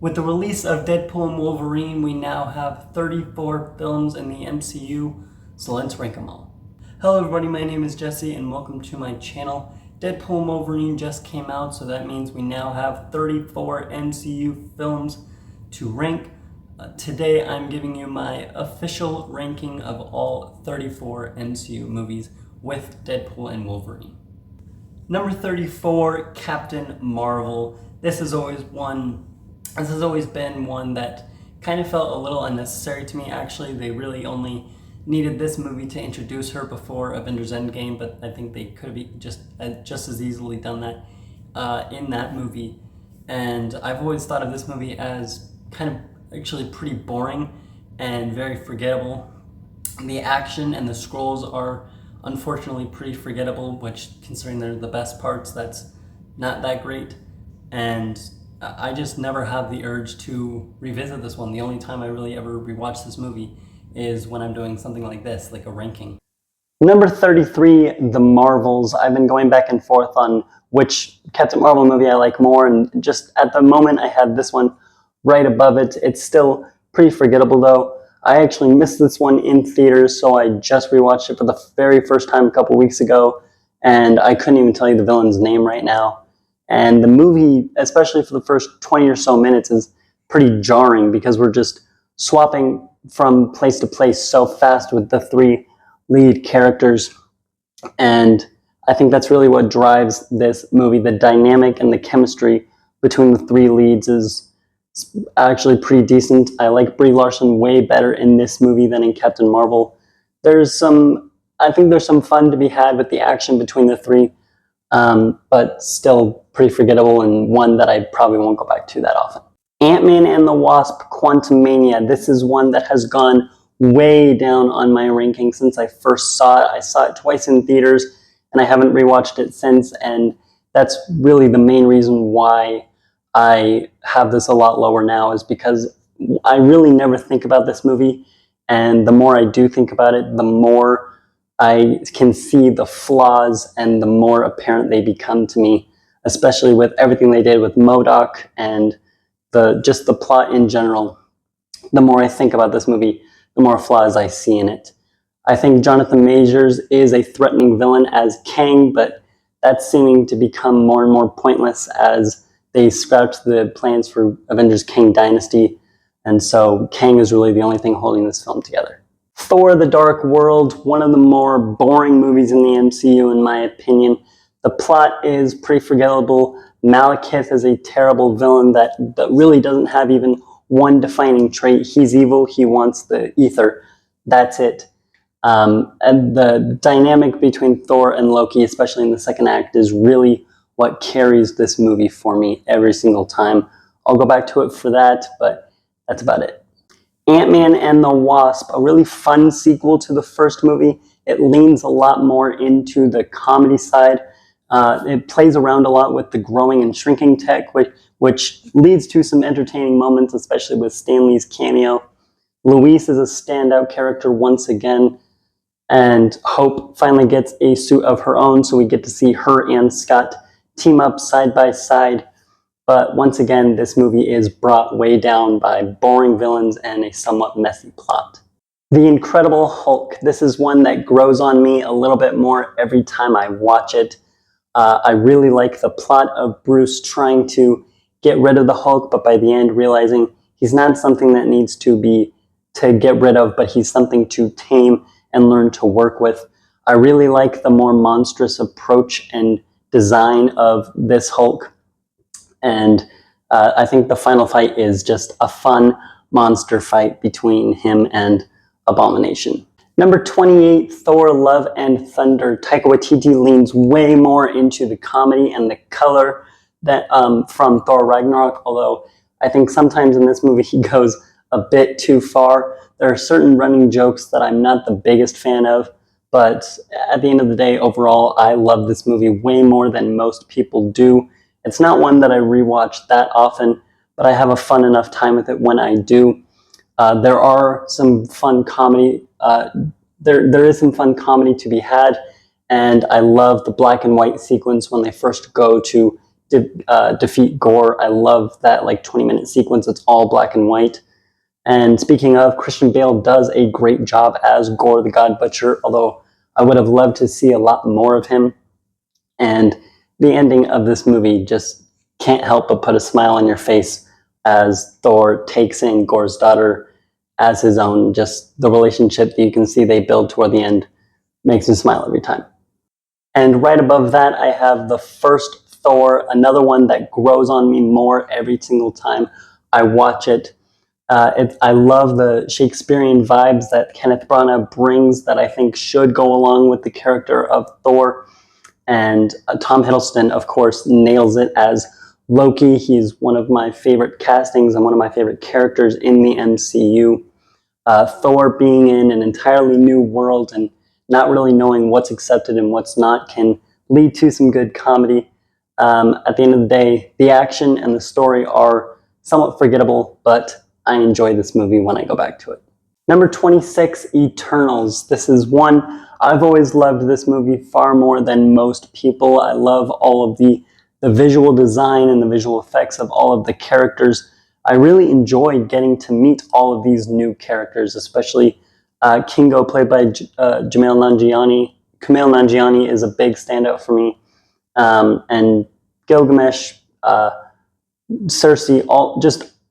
With the release of Deadpool and Wolverine, we now have 34 films in the MCU, so let's rank them all. Hello everybody, my name is Jesse and welcome to my channel. Deadpool and Wolverine just came out, so that means we now have 34 MCU films to rank. Today I'm giving you my official ranking of all 34 MCU movies with Deadpool and Wolverine. Number 34, Captain Marvel. This has always been one that kind of felt a little unnecessary to me. Actually, they really only needed this movie to introduce her before Avengers Endgame, but I think they could have just as easily done that in that movie. And I've always thought of this movie as kind of actually pretty boring and very forgettable. The action and the scrolls are unfortunately pretty forgettable, which, considering they're the best parts, that's not that great. And I just never have the urge to revisit this one. The only time I really ever rewatch this movie is when I'm doing something like this, like a ranking. Number 33, The Marvels. I've been going back and forth on which Captain Marvel movie I like more, and just at the moment I had this one right above it. It's still pretty forgettable though. I actually missed this one in theaters, so I just rewatched it for the very first time a couple weeks ago, and I couldn't even tell you the villain's name right now. And the movie, especially for the first 20 or so minutes, is pretty jarring because we're just swapping from place to place so fast with the three lead characters. And I think that's really what drives this movie. The dynamic and the chemistry between the three leads is actually pretty decent. I like Brie Larson way better in this movie than in Captain Marvel. I think there's some fun to be had with the action between the three, but still pretty forgettable, and one that I probably won't go back to that often. Ant-Man and the Wasp: Quantumania. This is one that has gone way down on my ranking since I first saw it. I saw it twice in theaters, and I haven't rewatched it since, and that's really the main reason why I have this a lot lower now, is because I really never think about this movie, and the more I do think about it, the more I can see the flaws and the more apparent they become to me, especially with everything they did with MODOK and just the plot in general. The more I think about this movie, the more flaws I see in it. I think Jonathan Majors is a threatening villain as Kang, but that's seeming to become more and more pointless as they scrapped the plans for Avengers Kang Dynasty, and so Kang is really the only thing holding this film together. Thor: The Dark World, one of the more boring movies in the MCU in my opinion. The plot is pretty forgettable. Malekith is a terrible villain that really doesn't have even one defining trait. He's evil, he wants the ether. That's it. And the dynamic between Thor and Loki, especially in the second act, is really what carries this movie for me every single time. I'll go back to it for that, but that's about it. Ant-Man and the Wasp, a really fun sequel to the first movie. It leans a lot more into the comedy side. It plays around a lot with the growing and shrinking tech, which leads to some entertaining moments, especially with Stan Lee's cameo. Luis is a standout character once again, and Hope finally gets a suit of her own, so we get to see her and Scott team up side by side. But once again, this movie is brought way down by boring villains and a somewhat messy plot. The Incredible Hulk. This is one that grows on me a little bit more every time I watch it. I really like the plot of Bruce trying to get rid of the Hulk, but by the end realizing he's not something that needs to get rid of, but he's something to tame and learn to work with. I really like the more monstrous approach and design of this Hulk. And I think the final fight is just a fun monster fight between him and Abomination. Number 28, Thor: Love and Thunder. Taika Waititi leans way more into the comedy and the color from Thor Ragnarok, although I think sometimes in this movie he goes a bit too far. There are certain running jokes that I'm not the biggest fan of, but at the end of the day, overall, I love this movie way more than most people do. It's not one that I rewatch that often, but I have a fun enough time with it when I do. There are some fun comedy. There is some fun comedy to be had, and I love the black and white sequence when they first go to defeat Gore. I love that like 20-minute sequence. It's all black and white. And speaking of, Christian Bale does a great job as Gore the God Butcher, although I would have loved to see a lot more of him. And the ending of this movie just can't help but put a smile on your face as Thor takes in Gore's daughter as his own. Just the relationship that you can see they build toward the end makes me smile every time. And right above that, I have the first Thor, another one that grows on me more every single time I watch it. I love the Shakespearean vibes that Kenneth Branagh brings that I think should go along with the character of Thor. And Tom Hiddleston, of course, nails it as Loki. He's one of my favorite castings and one of my favorite characters in the MCU. Thor being in an entirely new world and not really knowing what's accepted and what's not can lead to some good comedy. At the end of the day, the action and the story are somewhat forgettable, but I enjoy this movie when I go back to it. Number 26, Eternals. This is one, I've always loved this movie far more than most people. I love all of the visual design and the visual effects of all of the characters. I really enjoyed getting to meet all of these new characters, especially Kingo, played by Kumail Nanjiani is a big standout for me. And Gilgamesh, Cersei,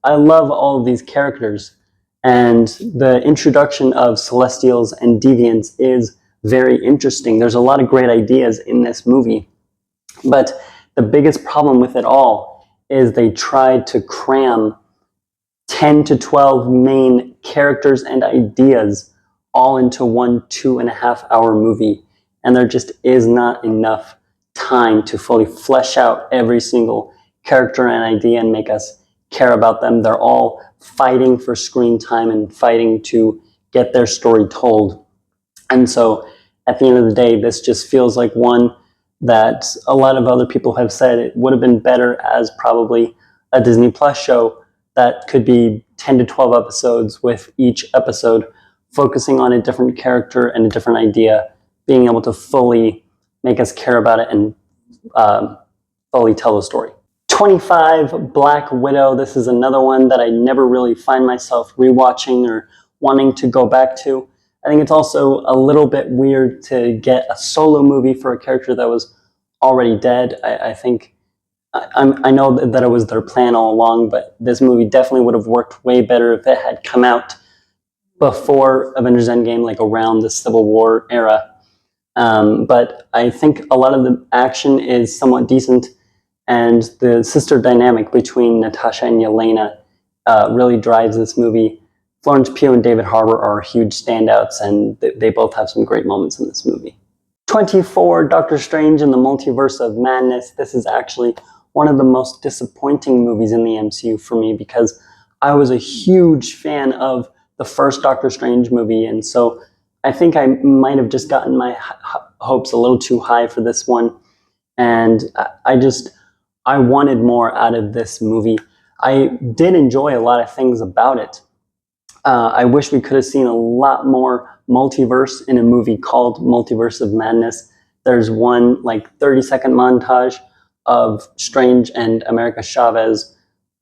I love all of these characters. And the introduction of Celestials and Deviants is very interesting. There's a lot of great ideas in this movie. But the biggest problem with it all is they tried to cram 10 to 12 main characters and ideas all into one 2.5-hour movie. And there just is not enough time to fully flesh out every single character and idea and make us care about them. They're all fighting for screen time and fighting to get their story told. And so at the end of the day, this just feels like one that a lot of other people have said it would have been better as probably a Disney Plus show that could be 10 to 12 episodes, with each episode focusing on a different character and a different idea, being able to fully make us care about it and fully tell the story. 25, Black Widow. This is another one that I never really find myself rewatching or wanting to go back to. I think it's also a little bit weird to get a solo movie for a character that was already dead. I know that it was their plan all along, but this movie definitely would have worked way better if it had come out before Avengers Endgame, like around the Civil War era. But I think a lot of the action is somewhat decent, and the sister dynamic between Natasha and Yelena really drives this movie. Florence Pugh and David Harbour are huge standouts, and they both have some great moments in this movie. 24, Doctor Strange in the Multiverse of Madness. This is actually one of the most disappointing movies in the MCU for me, because I was a huge fan of the first Doctor Strange movie, and so I think I might have just gotten my hopes a little too high for this one, and I wanted more out of this movie. I did enjoy a lot of things about it. I wish we could have seen a lot more multiverse in a movie called Multiverse of Madness. There's one like 30-second montage of Strange and America Chavez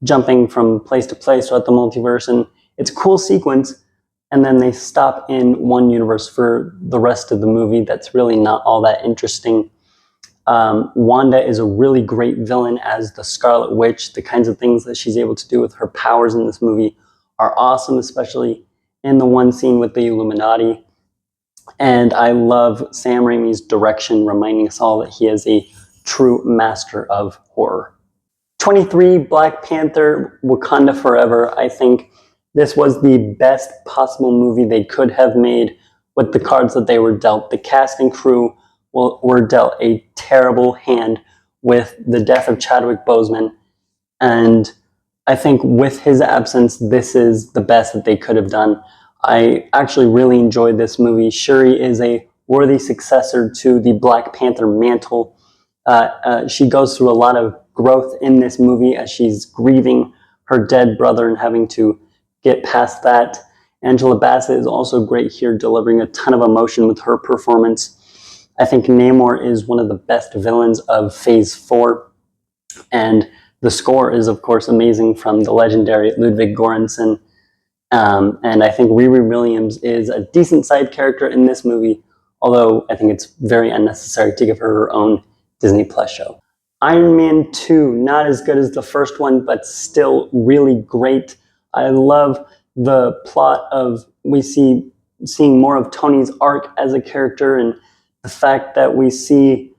jumping from place to place throughout the multiverse, and it's a cool sequence, and then they stop in one universe for the rest of the movie that's really not all that interesting. Wanda is a really great villain as the Scarlet Witch. The kinds of things that she's able to do with her powers in this movie are awesome, especially in the one scene with the Illuminati. And I love Sam Raimi's direction, reminding us all that he is a true master of horror. 23, Black Panther, Wakanda Forever. I think this was the best possible movie they could have made with the cards that they were dealt. The cast and crew were dealt a terrible hand with the death of Chadwick Boseman, and I think with his absence, this is the best that they could have done. I actually really enjoyed this movie. Shuri is a worthy successor to the Black Panther mantle. She goes through a lot of growth in this movie as she's grieving her dead brother and having to get past that. Angela Bassett is also great here, delivering a ton of emotion with her performance. I think Namor is one of the best villains of Phase 4. And the score is, of course, amazing from the legendary Ludwig Göransson. And I think Riri Williams is a decent side character in this movie, although I think it's very unnecessary to give her her own Disney Plus show. Iron Man 2, not as good as the first one, but still really great. I love the plot of seeing more of Tony's arc as a character, and the fact that we see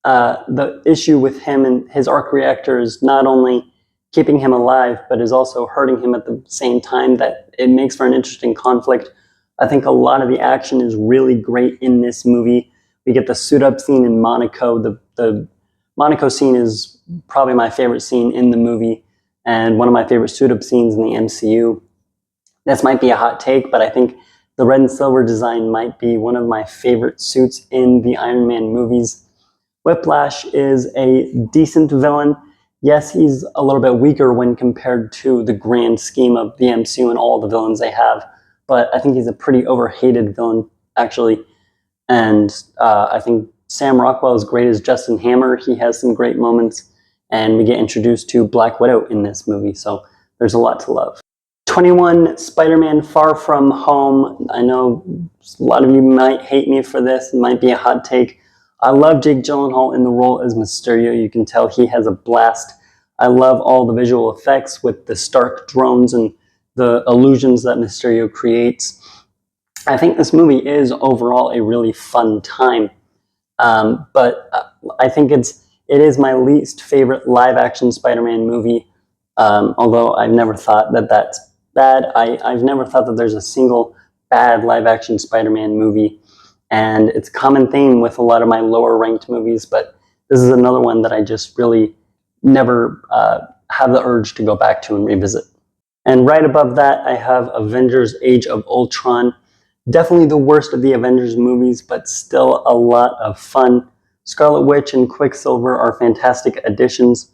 the issue with him and his arc reactor is not only keeping him alive, but is also hurting him at the same time, that it makes for an interesting conflict. I think a lot of the action is really great in this movie. We get the suit up scene in Monaco. The Monaco scene is probably my favorite scene in the movie, and one of my favorite suit up scenes in the MCU. This might be a hot take, but I think the red and silver design might be one of my favorite suits in the Iron Man movies. Whiplash is a decent villain. Yes, he's a little bit weaker when compared to the grand scheme of the MCU and all the villains they have, but I think he's a pretty overhated villain, actually. And I think Sam Rockwell is great as Justin Hammer. He has some great moments, and we get introduced to Black Widow in this movie, so there's a lot to love. 21, Spider-Man Far From Home. I know a lot of you might hate me for this. It might be a hot take. I love Jake Gyllenhaal in the role as Mysterio. You can tell he has a blast. I love all the visual effects with the Stark drones and the illusions that Mysterio creates. I think this movie is overall a really fun time, but I think it is my least favorite live-action Spider-Man movie. Although I've never thought that that's bad. I've never thought that there's a single bad live-action Spider-Man movie, and it's a common theme with a lot of my lower-ranked movies, but this is another one that I just really never have the urge to go back to and revisit. And right above that, I have Avengers Age of Ultron. Definitely the worst of the Avengers movies, but still a lot of fun. Scarlet Witch and Quicksilver are fantastic additions.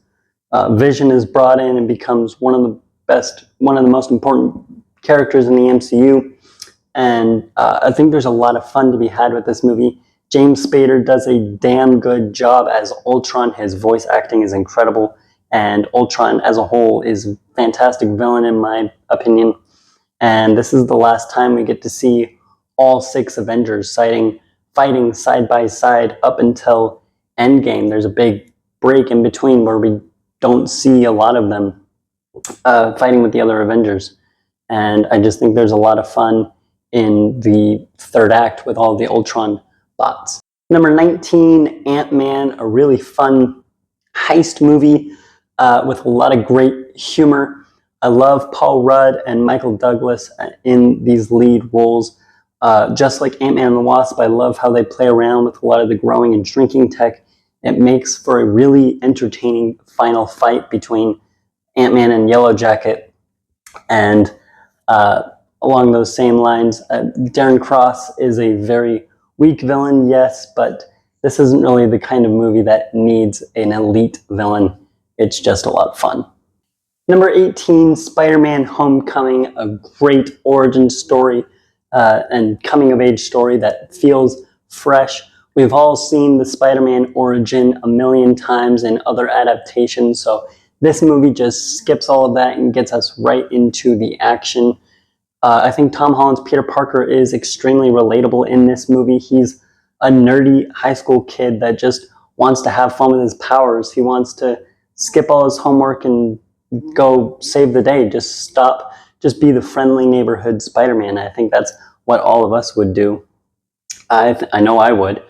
Vision is brought in and becomes one of the most important characters in the MCU. And I think there's a lot of fun to be had with this movie. James Spader does a damn good job as Ultron. His voice acting is incredible, and Ultron as a whole is a fantastic villain in my opinion. And this is the last time we get to see all 6 Avengers fighting side by side up until Endgame. There's a big break in between where we don't see a lot of them fighting with the other Avengers. And I just think there's a lot of fun in the third act with all the Ultron bots. Number 19, Ant-Man, a really fun heist movie with a lot of great humor. I love Paul Rudd and Michael Douglas in these lead roles. Just like Ant-Man and the Wasp, I love how they play around with a lot of the growing and shrinking tech. It makes for a really entertaining final fight between Ant-Man and Yellow Jacket. And along those same lines, Darren Cross is a very weak villain, yes, but this isn't really the kind of movie that needs an elite villain. It's just a lot of fun. Number 18, Spider-Man Homecoming, a great origin story and coming-of-age story that feels fresh. We've all seen the Spider-Man origin a million times in other adaptations, so this movie just skips all of that and gets us right into the action. I think Tom Holland's Peter Parker is extremely relatable in this movie. He's a nerdy high school kid that just wants to have fun with his powers. He wants to skip all his homework and go save the day. Just be the friendly neighborhood Spider-Man. I think that's what all of us would do. I know I would.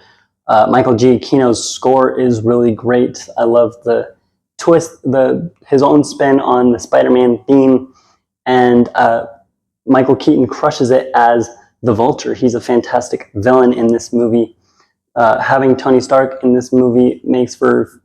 Michael Giacchino's score is really great. I love the twist, his own spin on the Spider-Man theme, and Michael Keaton crushes it as the Vulture. He's a fantastic villain in this movie. Having Tony Stark in this movie makes for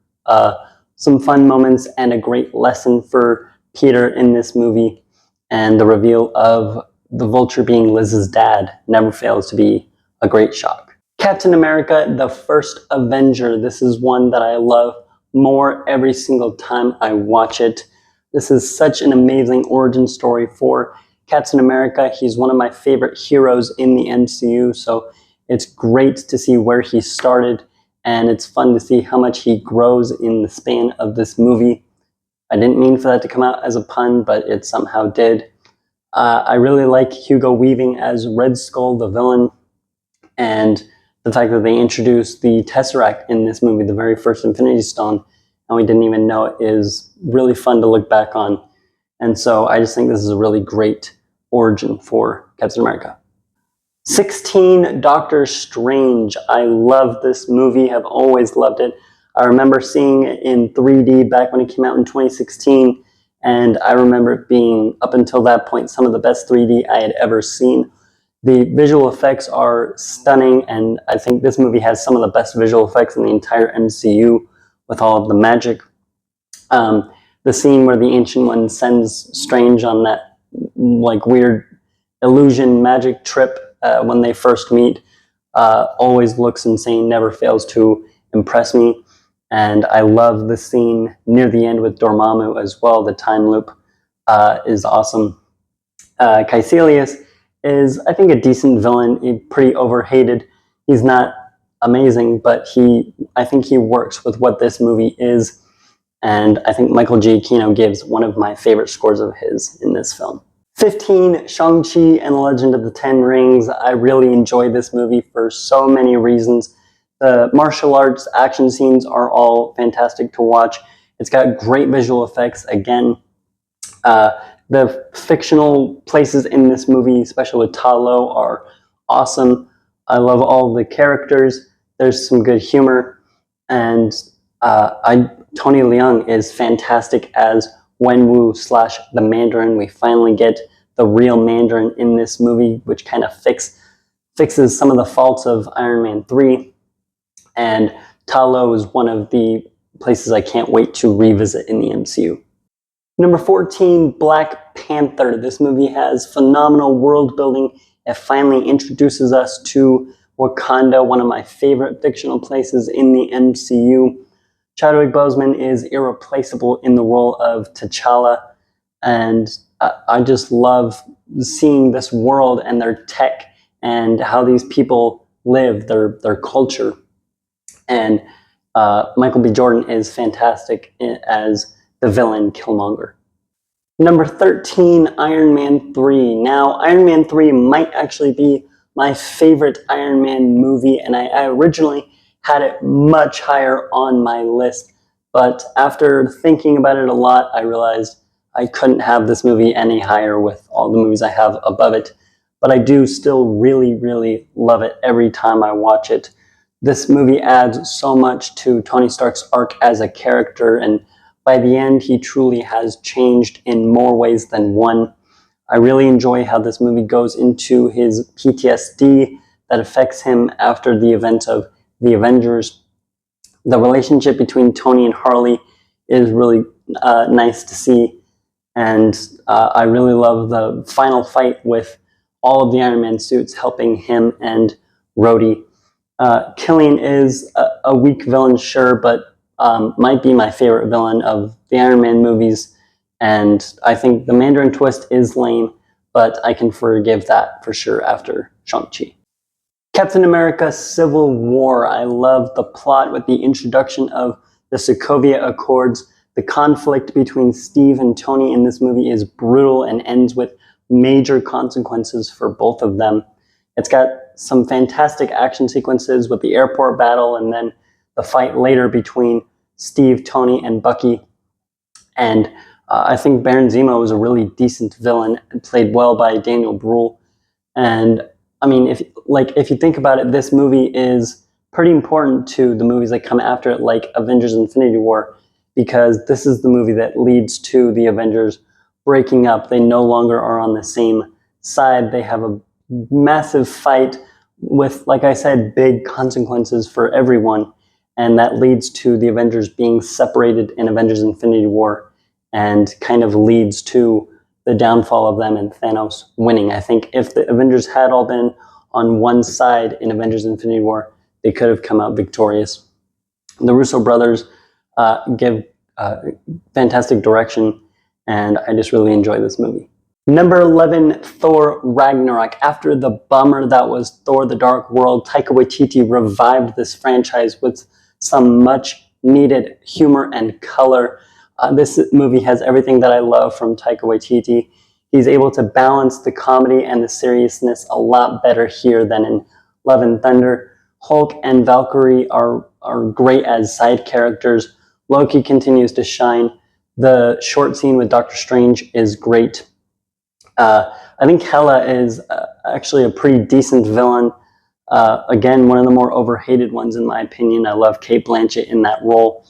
some fun moments and a great lesson for Peter in this movie. And the reveal of the Vulture being Liz's dad never fails to be a great shock. Captain America, the First Avenger. This is one that I love more every single time I watch it. This is such an amazing origin story for Captain America. He's one of my favorite heroes in the MCU, so it's great to see where he started and it's fun to see how much he grows in the span of this movie. I didn't mean for that to come out as a pun, but it somehow did. I really like Hugo Weaving as Red Skull, the villain, and the fact that they introduced the Tesseract in this movie, the very first Infinity Stone, and we didn't even know it, is really fun to look back on. And so I just think this is a really great origin for Captain America. 16, Doctor Strange. I love this movie, have always loved it. I remember seeing it in 3D back when it came out in 2016, and I remember it being, up until that point, some of the best 3D I had ever seen. The visual effects are stunning, and I think this movie has some of the best visual effects in the entire MCU with all of the magic. The scene where the Ancient One sends Strange on that like weird illusion magic trip when they first meet always looks insane, never fails to impress me. And I love the scene near the end with Dormammu as well. The time loop is awesome. Caecilius is, I think, a decent villain. He's pretty overhated. He's not amazing, but I think he works with what this movie is. And I think Michael Giacchino gives one of my favorite scores of his in this film. 15, Shang-Chi and the Legend of the Ten Rings. I really enjoy this movie for so many reasons. The martial arts action scenes are all fantastic to watch. It's got great visual effects. Again, the fictional places in this movie, especially with Ta Lo, are awesome. I love all the characters. There's some good humor. And Tony Leung is fantastic as Wenwu / the Mandarin. We finally get the real Mandarin in this movie, which kind of fixes some of the faults of Iron Man 3. And Ta Lo is one of the places I can't wait to revisit in the MCU. Number 14, Black Panther. This movie has phenomenal world building. It finally introduces us to Wakanda, one of my favorite fictional places in the MCU. Chadwick Boseman is irreplaceable in the role of T'Challa, and I just love seeing this world and their tech and how these people live, their culture. And Michael B. Jordan is fantastic as the villain Killmonger. Number 13, Iron Man 3. Now, Iron Man 3 might actually be my favorite Iron Man movie, and I originally had it much higher on my list, but after thinking about it a lot, I realized I couldn't have this movie any higher with all the movies I have above it, but I do still really, really love it every time I watch it. This movie adds so much to Tony Stark's arc as a character, and by the end, he truly has changed in more ways than one. I really enjoy how this movie goes into his PTSD that affects him after the events of the Avengers. The relationship between Tony and Harley is really nice to see, and I really love the final fight with all of the Iron Man suits helping him and Rhodey. Killian is a weak villain, sure, but might be my favorite villain of the Iron Man movies, and I think the Mandarin twist is lame, but I can forgive that for sure after Shang-Chi. Captain America Civil War. I love the plot with the introduction of the Sokovia Accords. The conflict between Steve and Tony in this movie is brutal and ends with major consequences for both of them. It's got some fantastic action sequences with the airport battle and then the fight later between Steve, Tony, and Bucky. And I think Baron Zemo is a really decent villain, played well by Daniel Bruhl. And I mean, if you think about it, this movie is pretty important to the movies that come after it, like Avengers Infinity War, because this is the movie that leads to the Avengers breaking up. They no longer are on the same side. They have a massive fight with, like I said, big consequences for everyone. And that leads to the Avengers being separated in Avengers Infinity War and kind of leads to the downfall of them and Thanos winning. I think if the Avengers had all been on one side in Avengers Infinity War, they could have come out victorious. The Russo brothers give fantastic direction, and I just really enjoy this movie. Number 11, Thor Ragnarok. After the bummer that was Thor the Dark World, Taika Waititi revived this franchise with some much needed humor and color. This movie has everything that I love from Taika Waititi. He's able to balance the comedy and the seriousness a lot better here than in Love and Thunder. Hulk and Valkyrie are great as side characters. Loki continues to shine. The short scene with Doctor Strange is great. I think Hela is actually a pretty decent villain. Again, one of the more overhated ones in my opinion. I love Cate Blanchett in that role.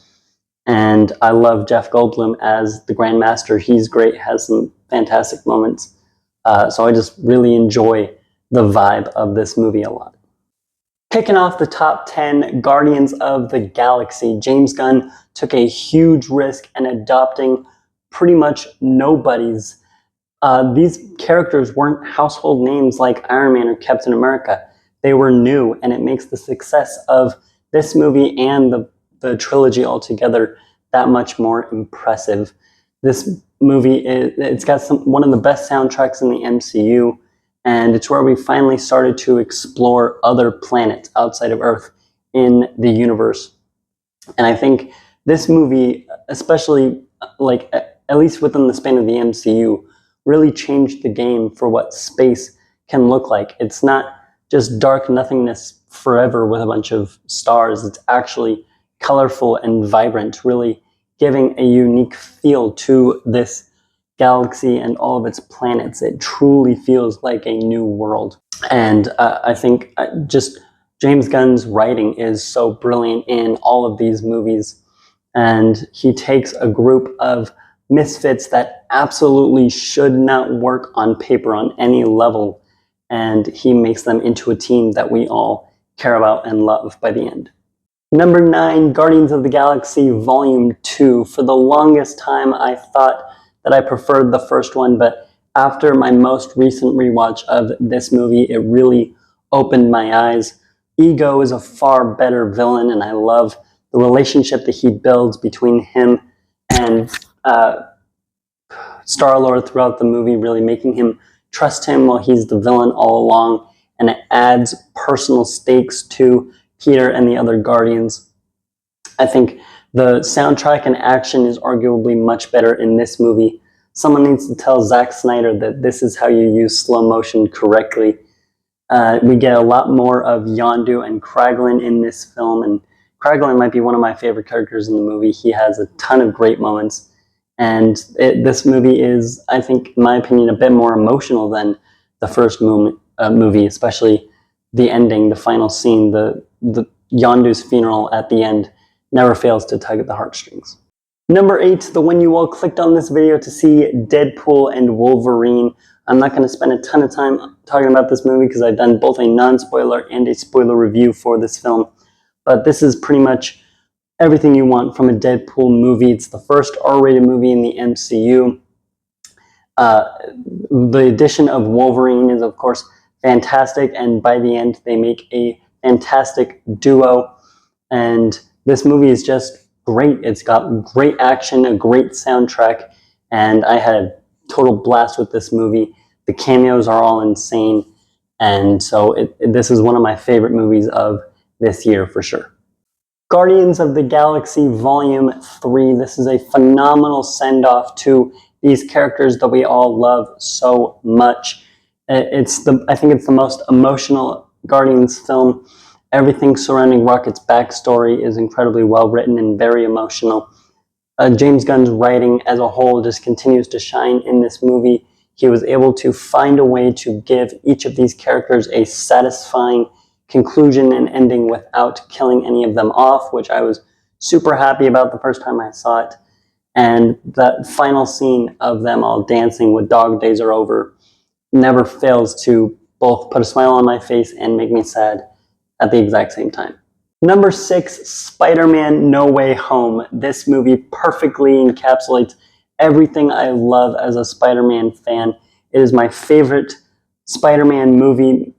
And I love Jeff Goldblum as the Grand Master. He's great, has some fantastic moments. So I just really enjoy the vibe of this movie a lot. Kicking off the top 10, Guardians of the Galaxy. James Gunn took a huge risk in adopting pretty much nobodies. These characters weren't household names like Iron Man or Captain America. They were new, and it makes the success of this movie and the trilogy altogether that much more impressive. This movie, it's got one of the best soundtracks in the MCU, and it's where we finally started to explore other planets outside of Earth in the universe. And I think this movie, especially like at least within the span of the MCU, really changed the game for what space can look like. It's not just dark nothingness forever with a bunch of stars. It's actually colorful and vibrant, really giving a unique feel to this galaxy and all of its planets. It truly feels like a new world. And I think just James Gunn's writing is so brilliant in all of these movies. And he takes a group of misfits that absolutely should not work on paper on any level, and he makes them into a team that we all care about and love by the end. Number 9, Guardians of the Galaxy Volume 2. For the longest time, I thought that I preferred the first one, but after my most recent rewatch of this movie, it really opened my eyes. Ego is a far better villain, and I love the relationship that he builds between him and Star-Lord throughout the movie, really making him trust him while he's the villain all along, and it adds personal stakes to Peter and the other Guardians. I think the soundtrack and action is arguably much better in this movie. Someone needs to tell Zack Snyder that this is how you use slow motion correctly. We get a lot more of Yondu and Kraglin in this film, and Kraglin might be one of my favorite characters in the movie. He has a ton of great moments, and this movie is, I think, in my opinion, a bit more emotional than the first movie, especially the ending, the final scene, the Yondu's funeral at the end never fails to tug at the heartstrings. Number 8, the one you all clicked on this video to see, Deadpool and Wolverine. I'm not going to spend a ton of time talking about this movie because I've done both a non-spoiler and a spoiler review for this film. But this is pretty much everything you want from a Deadpool movie. It's the first R-rated movie in the MCU. The addition of Wolverine is, of course, fantastic, and by the end, they make a fantastic duo. And this movie is just great. It's got great action, a great soundtrack, and I had a total blast with this movie. The cameos are all insane, and so this is one of my favorite movies of this year for sure. Guardians of the Galaxy Volume 3. This is a phenomenal send-off to these characters that we all love so much. I think it's the most emotional Guardians film. Everything surrounding Rocket's backstory is incredibly well written and very emotional. James Gunn's writing as a whole just continues to shine in this movie. He was able to find a way to give each of these characters a satisfying conclusion and ending without killing any of them off, which I was super happy about the first time I saw it. And that final scene of them all dancing with Dog Days Are Over never fails to both put a smile on my face and make me sad at the exact same time. Number 6, Spider-Man No Way Home. This movie perfectly encapsulates everything I love as a Spider-Man fan. It is my favorite Spider-Man movie,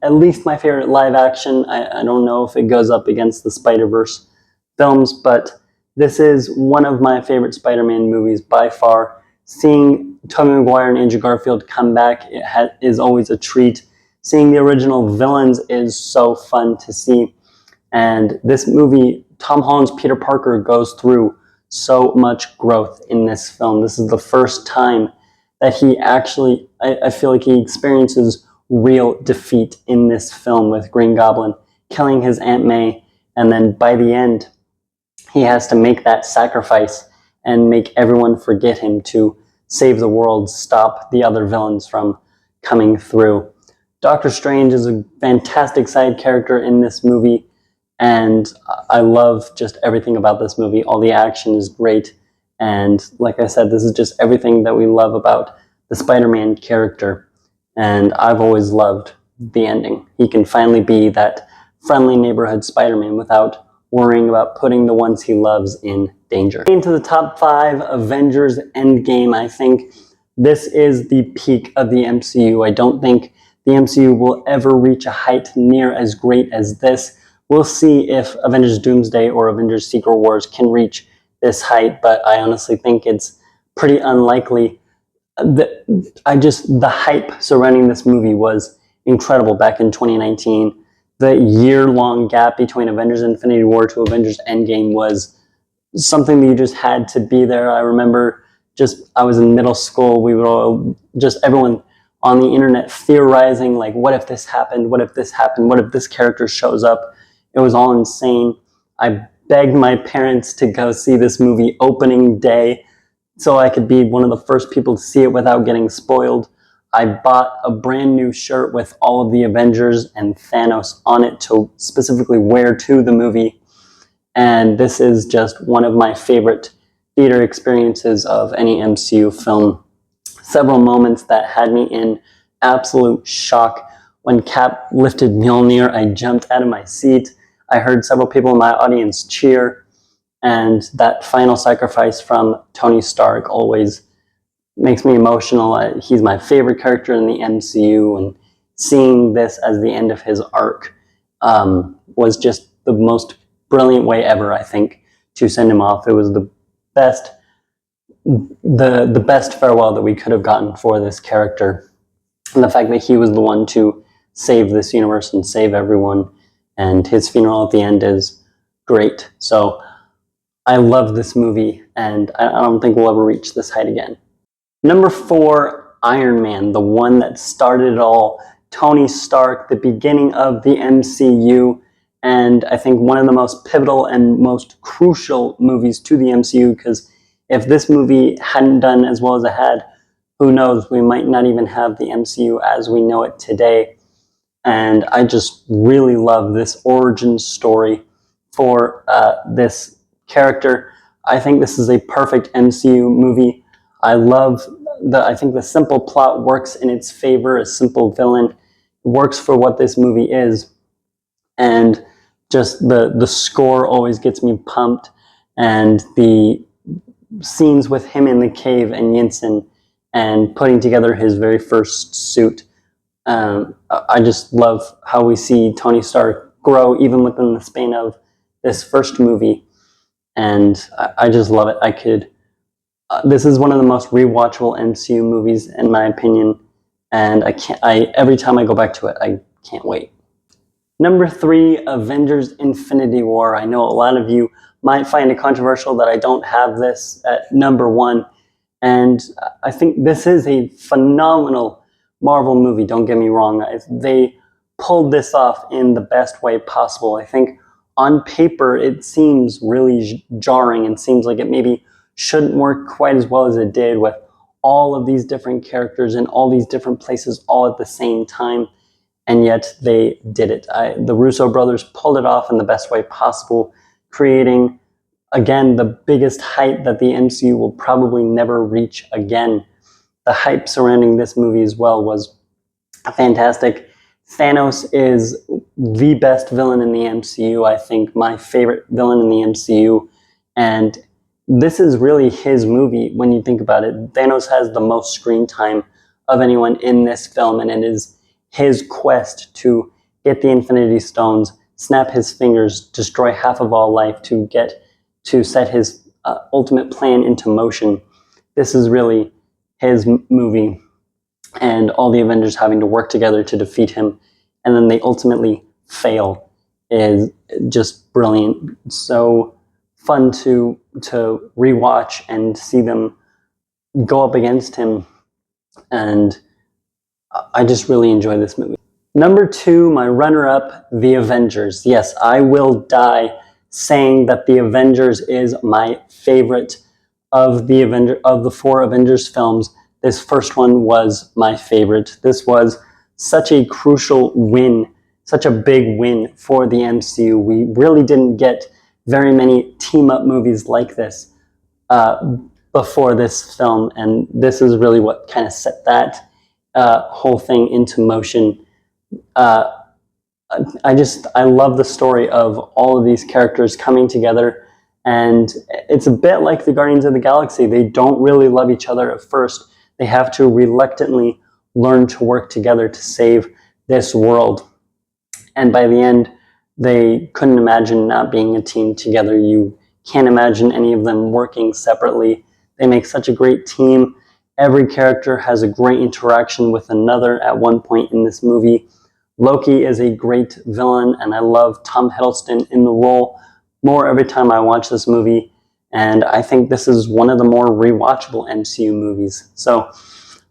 at least my favorite live action. I don't know if it goes up against the Spider-Verse films, but this is one of my favorite Spider-Man movies by far. seeing Tobey Maguire and Andrew Garfield come back is always a treat. Seeing the original villains is so fun to see. And this movie, Tom Holland's Peter Parker goes through so much growth in this film. This is the first time that he actually, I feel like he experiences real defeat in this film with Green Goblin killing his Aunt May. And then by the end, he has to make that sacrifice and make everyone forget him to save the world, stop the other villains from coming through. Doctor Strange is a fantastic side character in this movie, and I love just everything about this movie. All the action is great, and like I said, this is just everything that we love about the Spider-Man character, and I've always loved the ending. He can finally be that friendly neighborhood Spider-Man without worrying about putting the ones he loves in danger. Into the top 5, Avengers Endgame. I think this is the peak of the MCU. I don't think the MCU will ever reach a height near as great as this. We'll see if Avengers Doomsday or Avengers Secret Wars can reach this height, but I honestly think it's pretty unlikely. The hype surrounding this movie was incredible back in 2019. The year-long gap between Avengers Infinity War to Avengers Endgame was something that you just had to be there. I remember I was in middle school, we were all, everyone on the internet theorizing, like, what if this happened? What if this happened? What if this character shows up? It was all insane. I begged my parents to go see this movie opening day so I could be one of the first people to see it without getting spoiled. I bought a brand new shirt with all of the Avengers and Thanos on it to specifically wear to the movie. And this is just one of my favorite theater experiences of any MCU film. Several moments that had me in absolute shock. When Cap lifted Mjolnir, I jumped out of my seat. I heard several people in my audience cheer. And that final sacrifice from Tony Stark always makes me emotional. He's my favorite character in the MCU, and seeing this as the end of his arc was just the most brilliant way ever, I think, to send him off. It was the best farewell that we could have gotten for this character, and the fact that he was the one to save this universe and save everyone, and his funeral at the end is great. So I love this movie, and I don't think we'll ever reach this height again. Number 4, Iron Man, the one that started it all. Tony Stark, the beginning of the MCU, and I think one of the most pivotal and most crucial movies to the MCU, because if this movie hadn't done as well as it had, who knows, we might not even have the MCU as we know it today. And I just really love this origin story for this character. I think this is a perfect MCU movie. I think the simple plot works in its favor. A simple villain works for what this movie is. And just the score always gets me pumped. And the scenes with him in the cave and Yinsen and putting together his very first suit. I just love how we see Tony Stark grow even within the span of this first movie. And I just love it. This is one of the most rewatchable MCU movies, in my opinion, and every time I go back to it, I can't wait. Number 3, Avengers Infinity War. I know a lot of you might find it controversial that I don't have this at number 1, and I think this is a phenomenal Marvel movie, don't get me wrong. They pulled this off in the best way possible. I think on paper it seems really jarring and seems like it maybe shouldn't work quite as well as it did with all of these different characters in all these different places all at the same time, and yet they did it. The Russo brothers pulled it off in the best way possible, creating, again, the biggest height that the MCU will probably never reach again. The hype surrounding this movie as well was fantastic. Thanos is the best villain in the MCU, I think my favorite villain in the MCU, and this is really his movie when you think about it. Thanos has the most screen time of anyone in this film, and it is his quest to get the Infinity Stones, snap his fingers, destroy half of all life to set his ultimate plan into motion. This is really his movie and all the Avengers having to work together to defeat him, and then they ultimately fail, is just brilliant. So fun to rewatch and see them go up against him, and I just really enjoy this movie. Number 2, my runner-up, The Avengers. Yes, I will die saying that The Avengers is my favorite of the 4 Avengers films. This first one was my favorite. This was such a crucial win, such a big win for the MCU. We really didn't get very many team-up movies like this before this film, and this is really what kind of set that whole thing into motion. I love the story of all of these characters coming together, and it's a bit like the Guardians of the Galaxy. They don't really love each other at first. They have to reluctantly learn to work together to save this world. And by the end, they couldn't imagine not being a team together. You can't imagine any of them working separately. They make such a great team. Every character has a great interaction with another at one point in this movie. Loki is a great villain, and I love Tom Hiddleston in the role more every time I watch this movie, and I think this is one of the more rewatchable MCU movies. So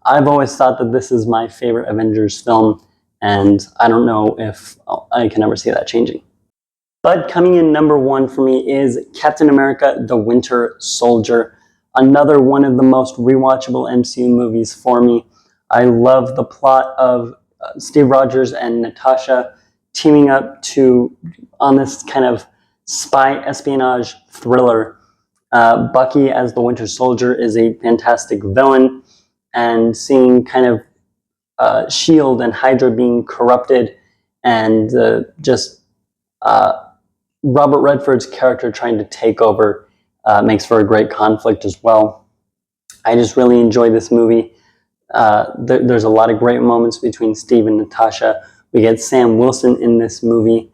I've always thought that this is my favorite Avengers film, and I don't know if I can ever see that changing. But coming in number 1 for me is Captain America: The Winter Soldier. Another one of the most rewatchable MCU movies for me. I love the plot of Steve Rogers and Natasha teaming up on this kind of spy espionage thriller. Bucky as the Winter Soldier is a fantastic villain, and seeing kind of S.H.I.E.L.D. and Hydra being corrupted, and Robert Redford's character trying to take over makes for a great conflict as well. I just really enjoy this movie. There's a lot of great moments between Steve and Natasha. We get Sam Wilson in this movie,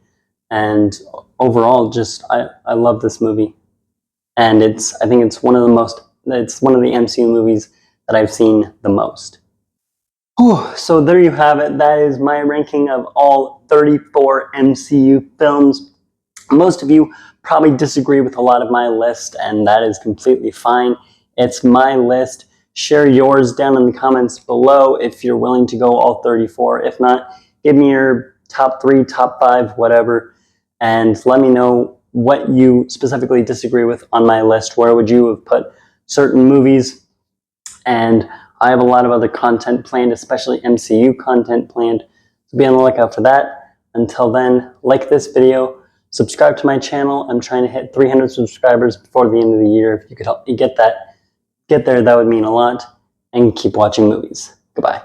and overall, I love this movie. And I think it's one of the MCU movies that I've seen the most. Whew, so there you have it. That is my ranking of all 34 MCU films. Most of you probably disagree with a lot of my list, and that is completely fine. It's my list. Share yours down in the comments below if you're willing to go all 34. If not, give me your top 3, top 5, whatever, and let me know what you specifically disagree with on my list. Where would you have put certain movies? And I have a lot of other content planned, especially MCU content planned, so be on the lookout for that. Until then, like this video, subscribe to my channel. I'm trying to hit 300 subscribers before the end of the year. If you could help me get there, that would mean a lot. And keep watching movies. Goodbye.